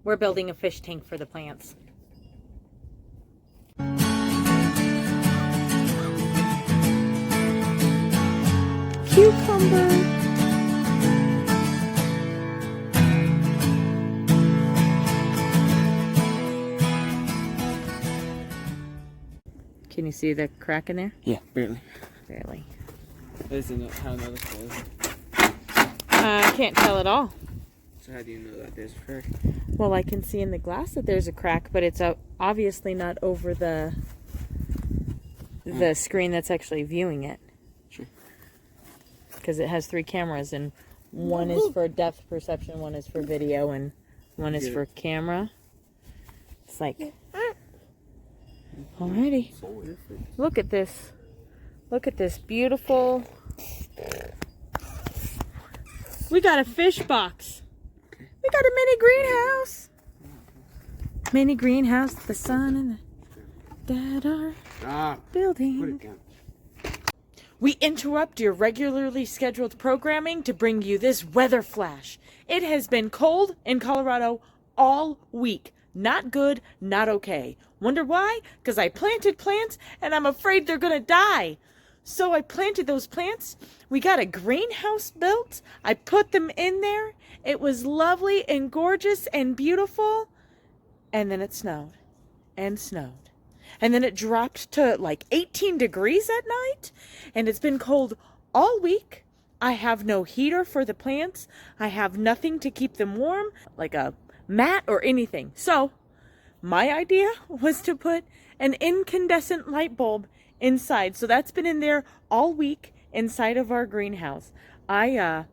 We're building a fish tank for the plants. Cucumber. Can you see the crack in there? Yeah, barely. Barely. Isn't it how noticeable is it? I can't tell at all. So how do you know that there's a crack? Well, I can see in the glass that there's a crack, but it's obviously not over the screen that's actually viewing it. Sure. Because it has 3 cameras, and one is for depth perception, one is for video, and one is for camera. It's like, alrighty. Look at this. Look at this beautiful. We got a fish box. We got a mini greenhouse. Mini greenhouse, the sun and the dad are building. Put it down. We interrupt your regularly scheduled programming to bring you this weather flash. It has been cold in Colorado all week. Not good, not okay. Wonder why? Because I planted plants and I'm afraid they're gonna die. So I planted those plants. We got a greenhouse built. I put them in there. It was lovely and gorgeous and beautiful. And then it snowed and snowed. And then it dropped to like 18 degrees at night. And it's been cold all week. I have no heater for the plants. I have nothing to keep them warm, like a mat or anything. So my idea was to put an incandescent light bulb inside. So that's been in there all week inside of our greenhouse. I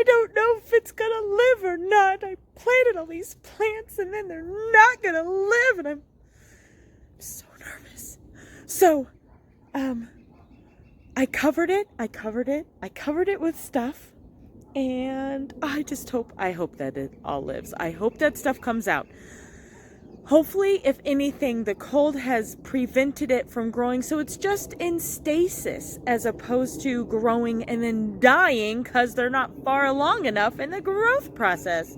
don't know if it's gonna live or not. I planted all these plants and then they're not gonna live, and I'm so nervous. So, I covered it with stuff, and I hope that it all lives. I hope that stuff comes out. Hopefully, if anything, the cold has prevented it from growing, so it's just in stasis as opposed to growing and then dying because they're not far along enough in the growth process.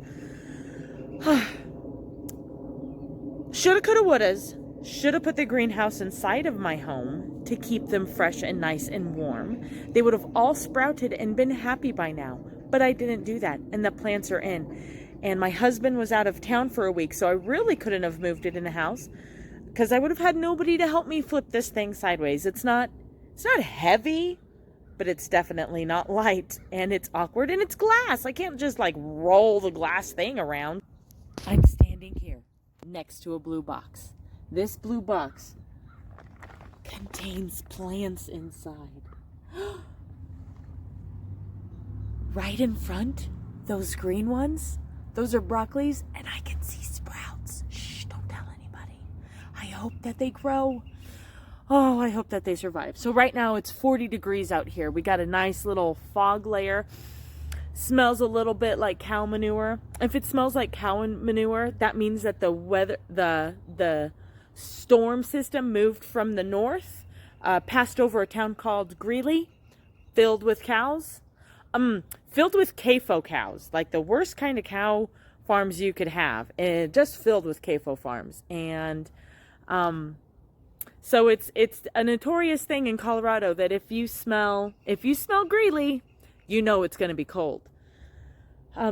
Shoulda, coulda, wouldas. Shoulda put the greenhouse inside of my home to keep them fresh and nice and warm. They would have all sprouted and been happy by now, but I didn't do that, and the plants are in. And my husband was out of town for a week, so I really couldn't have moved it in the house because I would have had nobody to help me flip this thing sideways. It's not heavy, but it's definitely not light, and it's awkward, and it's glass. I can't just like roll the glass thing around. I'm standing here next to a blue box. This blue box contains plants inside. Right in front, those green ones, those are broccolis, and I can see sprouts. Shh, don't tell anybody. I hope that they grow. Oh, I hope that they survive. So right now it's 40 degrees out here. We got a nice little fog layer. Smells a little bit like cow manure. If it smells like cow manure, that means that the storm system moved from the north, passed over a town called Greeley, filled with cows. Filled with CAFO cows, like the worst kind of cow farms you could have, and just filled with CAFO farms. And so it's a notorious thing in Colorado that if you smell Greeley, you know it's going to be cold.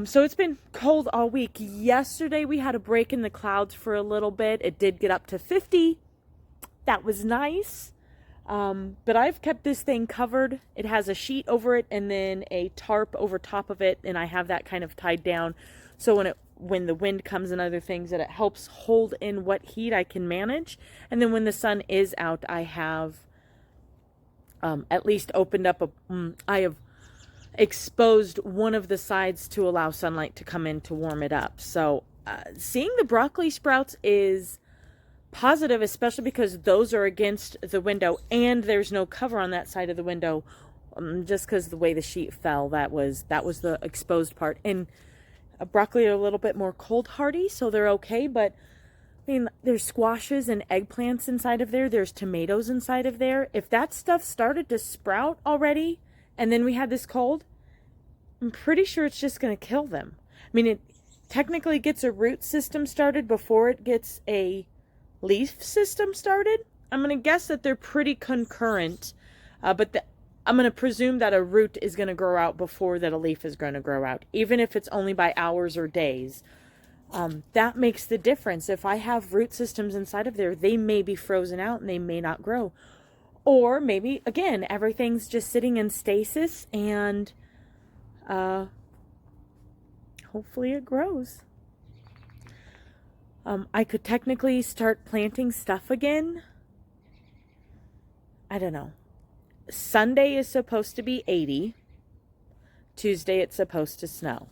So it's been cold all week. Yesterday we had a break in the clouds for a little bit. It did get up to 50. That was nice. But I've kept this thing covered. It has a sheet over it and then a tarp over top of it, and I have that kind of tied down so when the wind comes and other things, that it helps hold in what heat I can manage. And then when the sun is out, I have at least opened up I have exposed one of the sides to allow sunlight to come in to warm it up. So seeing the broccoli sprouts is positive, especially because those are against the window and there's no cover on that side of the window, just because the way the sheet fell. That was the exposed part. And broccoli are a little bit more cold hardy, so they're okay. But I mean, there's squashes and eggplants inside of there. There's tomatoes inside of there. If that stuff started to sprout already and then we had this cold, I'm pretty sure it's just going to kill them. I mean, technically gets a root system started before it gets a leaf system started. I'm going to guess that they're pretty concurrent, but I'm going to presume that a root is going to grow out before that a leaf is going to grow out, even if it's only by hours or days. That makes the difference. If I have root systems inside of there, they may be frozen out and they may not grow. Or maybe, again, everything's just sitting in stasis and hopefully it grows. I could technically start planting stuff again. I don't know. Sunday is supposed to be 80. Tuesday it's supposed to snow.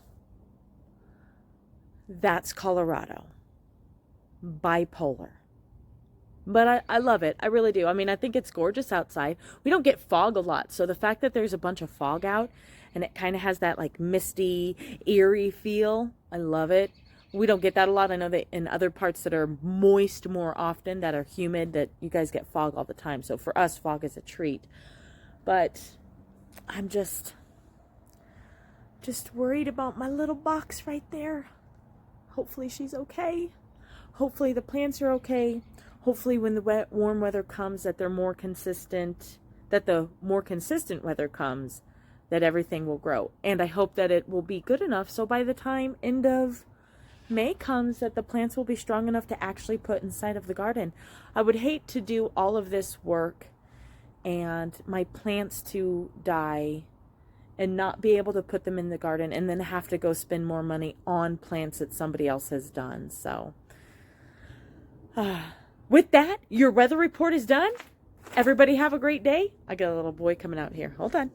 That's Colorado. Bipolar. But I love it. I really do. I mean, I think it's gorgeous outside. We don't get fog a lot. So the fact that there's a bunch of fog out and it kind of has that like misty, eerie feel, I love it. We don't get that a lot. I know that in other parts that are moist more often, that are humid, that you guys get fog all the time. So for us, fog is a treat. But I'm just worried about my little box right there. Hopefully she's okay. Hopefully the plants are okay. Hopefully when the warm weather comes, that they're more consistent, that the more consistent weather comes, that everything will grow. And I hope that it will be good enough so by the time end of May comes, that the plants will be strong enough to actually put inside of the garden. I would hate to do all of this work and my plants to die and not be able to put them in the garden and then have to go spend more money on plants that somebody else has done. So with that, your weather report is done. Everybody have a great day. I got a little boy coming out here. Hold on.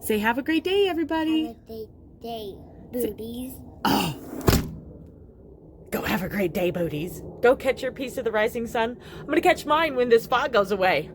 Say have a great day, everybody. Have a great day, booties. Oh. Go have a great day, booties. Go catch your piece of the rising sun. I'm going to catch mine when this fog goes away.